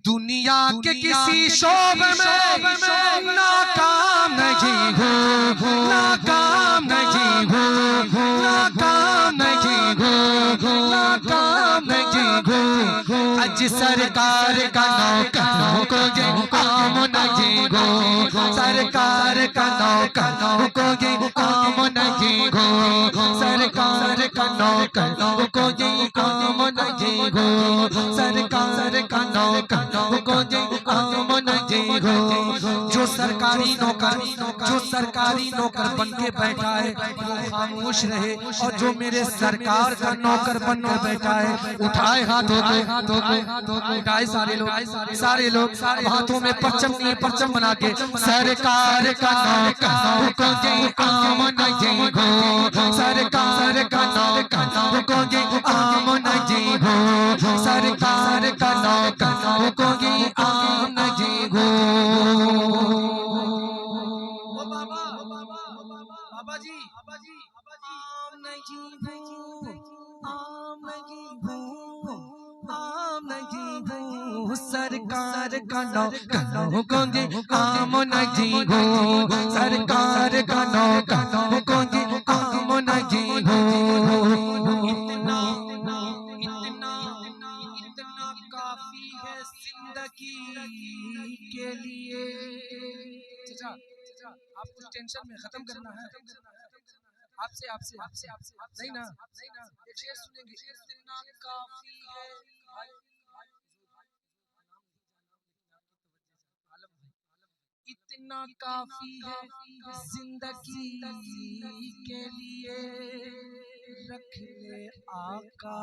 दुनिया के किसी शोबे में नाकाम नहीं हो, नाकाम नहीं हो, नाकाम नहीं हो, नाकाम नहीं हो। आज सरकार का नौकरों को ये काम नहीं हो, सरकार का नौकरों को ये काम नहीं हो, सरकार का नौकरों को ये काम नहीं हो, सरकार का नौकरों को ये काम नहीं हो। जो सरकारी नौकर बन के बैठा है वो खामोश रहे, और जो मेरे सरकार का नौकर बन के बैठा है उठाए हाथों को, उठाए सारे लोग हाथों में परचम बना के सरकार का नौकर को ये काम नहीं हो, सरकार का नौकर को ये काम नहीं हो, सरकार का नौकर को ये काम नहीं हो। बाबा जी आम नहीं हो, आम नहीं हो, आम नहीं हो, सरकार का नौकरों को ये काम नहीं हो, सरकार का नौकरों को ये काम नहीं हो। इतना काफी है जिंदगी के लिए। आप कुछ टेंशन में खत्म करना है आपसे नहीं ना, एक शेर सुनेंगे। इतना काफी है, इतना काफी है जिंदगी के लिए, रख ले आका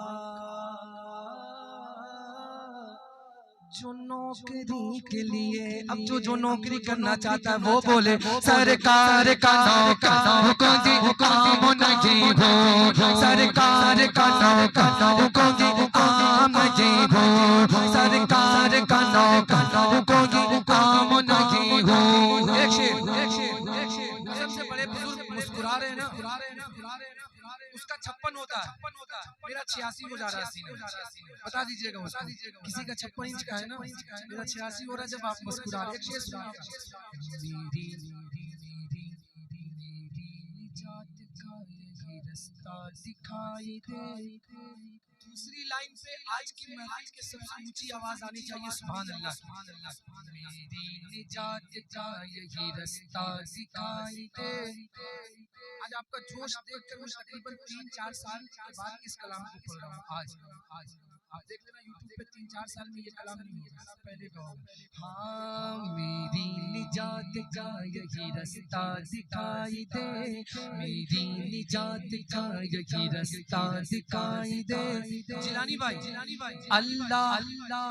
जो नौकरी के लिए। अब जो नौकरी करना चाहता है वो बोले सरकार का नौकरों को ये काम नहीं हो, सरकार का नौकरों को ये काम नहीं हो, सरकार का नौकरों को ये काम नहीं हो। एक शेर सबसे बड़े बुजुर्ग मुस्कुरा रहे हैं ना, उसका 56 होता है, मेरा 86 हो जा रहा है सीने। बता दीजिएगा उसको, किसी का 56 इंच का है ना, मेरा 86 हो रहा है जब आप मुस्कुरा रहे हैं। निजात का ये रास्ता दिखाई दे। दूसरी लाइन पे आज की महफिल के सबसे ऊंची आवाज आनी चाहिए, सुभान अल्लाह। मेरी निजात का यही रास्ता दिखाई दे। आज आपका जोश देखकर मैं तकरीबन 3-4 साल के बाद इस कलाम को पढ़ रहा हूँ। आज आप देख लेना यूट्यूब पे 3-4 साल में ये कलाम नहीं होगा, पहले का होगा। हाँ मेरी निजात का यही रास्ता दिखाई दे, मेरी निजात का यही रास्ता दिखाई दे। जिलानी भाई अल्लाह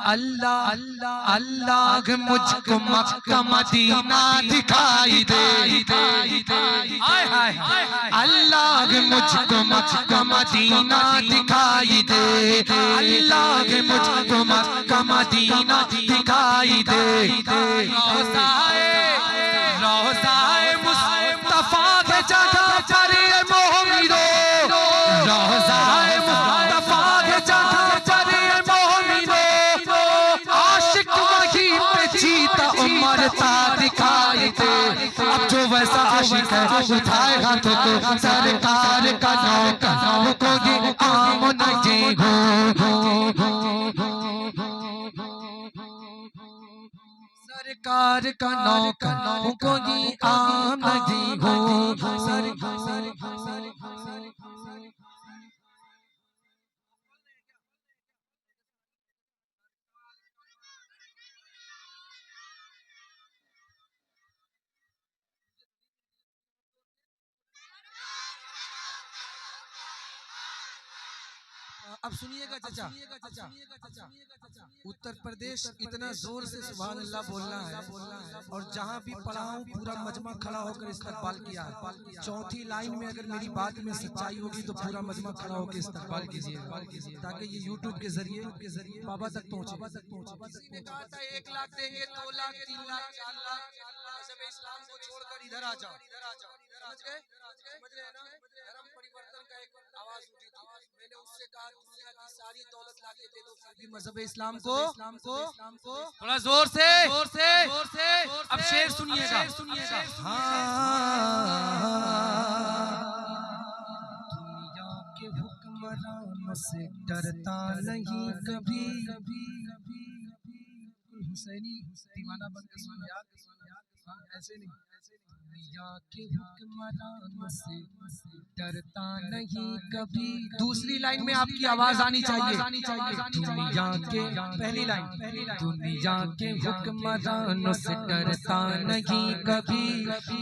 अल्लाह अल्लाह अल्लाह मुझको मक्का मदीना दिखाई दे, अल्लाह मुझको मक्का मदीना दिखाई दे, अल्लाह मुझको मक्का मदीना दिखाई दे। रोज़ाए मुस्तफा के जगह पर ये मोमिनो, रोज़ाए मुस्तफा के जगह पर ये मोमिनो, आशिक वहीं पे जीता मरता दिखाई दे। अब जो वैसा आशिक है उठाए हाथों को, सरकार का नौकरों को ये काम नहीं हो, सरकार का नौकरों को ये काम नहीं हो। अब सुनिएगा चाचा, उत्तर प्रदेश इतना जोर से सुभान अल्लाह बोलना है, और जहाँ भी पढ़ा हूँ पूरा मजमा खड़ा होकर इस्तकबाल किया है। चौथी लाइन में अगर मेरी बात में सच्चाई होगी तो पूरा मजमा खड़ा होकर इस्तकबाल कीजिए, ताकि ये यूट्यूब के जरिए बाबा तक पहुँचे। किसी ने कहा था 1 लाख देंगे, 2 लाख, 3 लाख, 4 लाख, इस्लाम को छोड़कर इधर आ जाओ, समझ रहे हैं ना? धर्म परिवर्तन का आवाज उठी थी, मैंने उससे कहा दुनिया की सारी दौलत लाके दे दो, फिर भी मजहब इस्लाम को थोड़ा जोर से अब शेर सुनिएगा। दुनिया के हुक्मरानों से डरता नहीं कभी, हुसैनी दीवाना बनकर सुन यार, ऐसे नहीं। दुनिया के हुक्मरानों से डरता नहीं कभी। दूसरी लाइन में आपकी आवाज आनी चाहिए। दुनिया के पहली लाइन, दुनिया के हुक्मरानों से डरता नहीं कभी,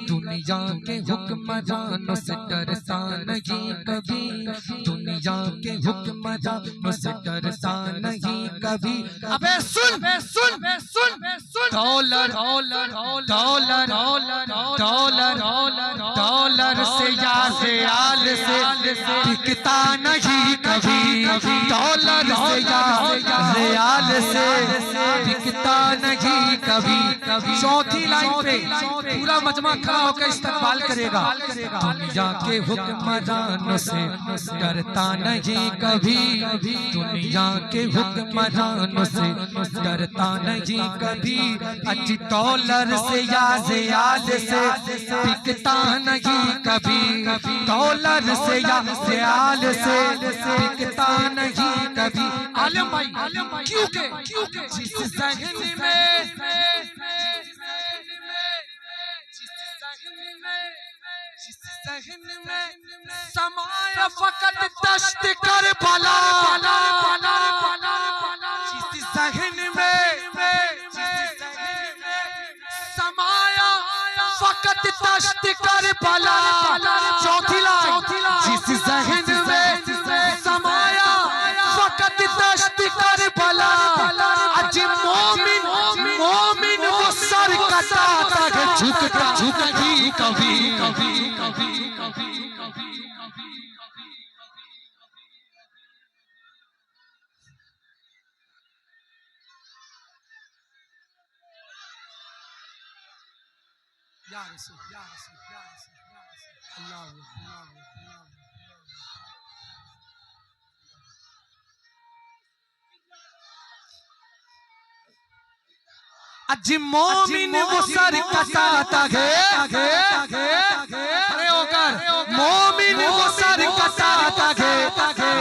दुनिया के हुक्मरानों से डरता नहीं कभी, दुनिया के हुक्मरानों से डरता नहीं कभी। अबे सुन डॉलर से या रियाल से बिकता नहीं कभी, डॉलर से या रियाल से बिकता नहीं कभी। चौथी लाइन पे पूरा मजमा खड़ा होकर इस्तकबाल करेगा। दुनिया के हुक्मरानों से डरता नहीं कभी, दुनिया के हुक्मरानों से डरता नहीं कभी। अच्छी डॉलर से या रियाल से बिकता नहीं कभी, डॉलर से या रियाल से बिकता नहीं कभी। आलम भाई क्यों के जिस ज़हन में समाया फकत दश्त कर भला, जिस ज़हन में समाया फकत दश्त कर भला। चौथी लाइन, जिस ज़हन में समाया फकत दश्त कर भला। आज मोमिन वो सर कटाता है, झुकता ही कभी। या रसूल अल्लाह अज मोमिन वो सर कटाता है, खड़े होकर मोमिन वो सर कटाता है,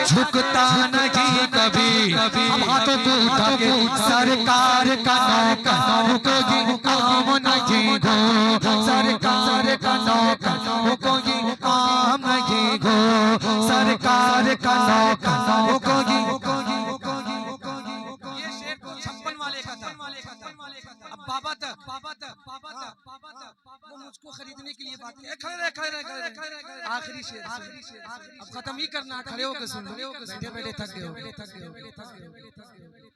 झुकता नहीं कभी। हम हाथों को उठा के सरकार का नौका कोई काम नहीं गो, सरकार का नौका कोई काम नहीं गो, सरकार का नौका कोई। ये शेर तो 56 वाले का था। अब बाबा तक वो मुझको खरीदने के लिए बात है। खड़े आखिरी शेर अब खत्म ही करना, खड़े होकर सुन लो, बैठे थक गए हो।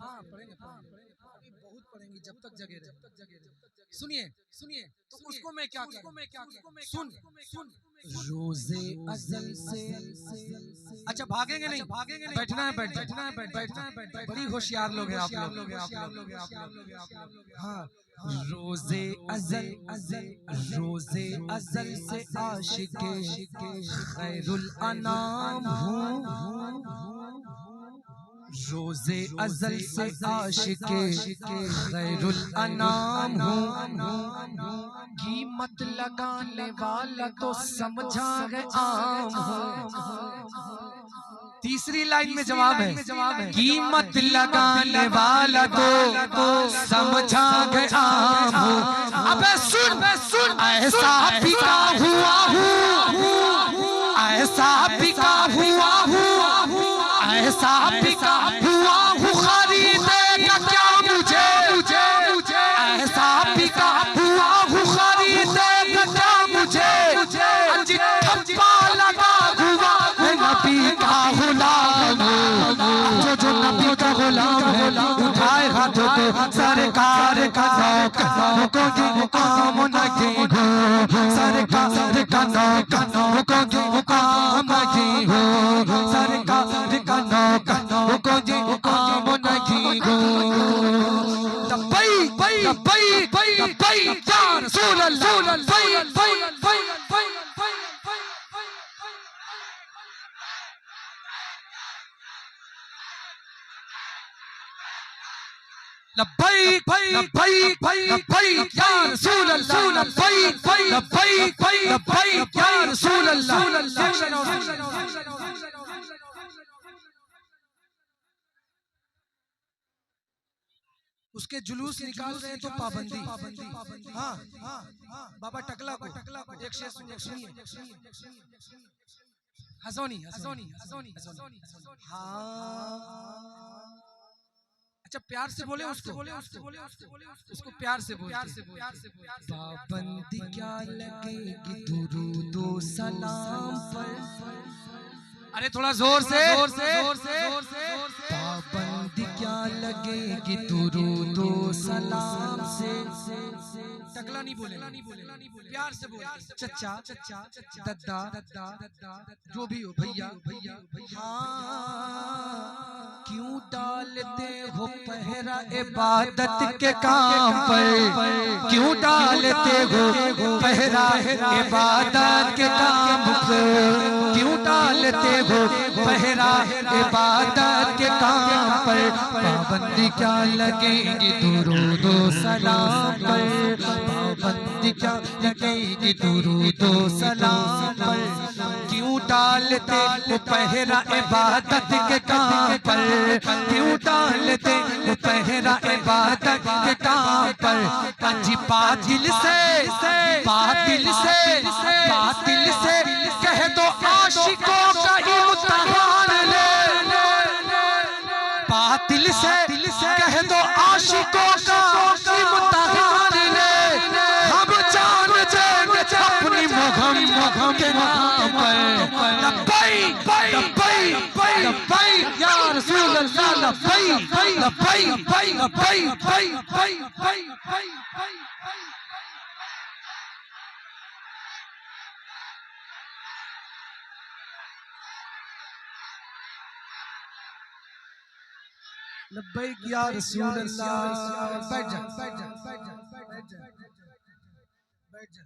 हाँ पढ़ेंगे बहुत पढ़ेंगे जब तक जगे रहे। सुनिए तो उसको मैं क्या सुन रोजे अज़ल से। अच्छा भागेंगे नहीं, बैठना है बड़ी होशियार लोग हैं आप लोग। हाँ रोजे अज़ल से आशिके खैरुल अनाम हूँ, रोजे अज़ल से आशिके खैरुल अनाम हूँ। कीमत लगाने वाला तो समझा है आम हूँ। तीसरी लाइन में जवाब है, कीमत लगाने वाला तो समझा है आम हूँ। अबे सुन ऐसा बिका हुआ हूँ, ऐसा बिका हुआ हूँ, ऐसा बिका हुआ हूँ, खरीदेगा क्या मुझे, ऐसा बिका हुआ हूँ, खरीदेगा क्या मुझे। ठप्पा लगा हुआ है नबी का गुलाम, जो नबी का गुलाम है उठाए हाथों को सरकार का नौका कोई काम नहीं हो, सरकार का नौका कोई काम नहीं हो, सरकार का नौका कोई काम नहीं हो। लब्बैक या रसूल अल्लाह। लब्बैक लब्बैक लब्बैक या रसूल अल्लाह, लब्बैक लब्बैक लब्बैक या रसूल अल्लाह। उसके जुलूस निकाल रहे हैं तो पाबंदी। हाँ बाबा टकला को एक शेर सुनिए। हज़ोनी हाँ अच्छा प्यार से बोले उसको प्यार से बोले। पाबंदी क्या लगेगी दुरूदो सलाम पर। अरे थोड़ा जोर से पाबंदी क्या लगेगी दुरूदो सलाम से। टकला नहीं बोले, प्यार से बोले। चचा दद्दा जो भी हो भैया हाँ क्यों डालते हो पहरा इबादत के काम पर। क्यों डालते हो पहरा इबादत के काम पर। क्यों डालते हो पहरा इबादत के काम पर। पाबंदी क्या लगेगी दुरूदो सलाम पर। पाबंदी क्या लगेगी दुरूदो सलाम पर। क्यों डालते हो पहरा इबादत के काम पर। क्यों डालते हो पहरा इबादत के काम पर। जी बातिल से कह दो आशिकों का इम्तिहान ले। बातिल से कह दो आशिकों का इम्तिहान ले। हम जान जाएंगे अपनी मुग़म के नाम पर। लब्बैक लब्बैक या रसूल अल्लाह, लब्बैक लब्बैक या रसूल अल्लाह। बैठ जा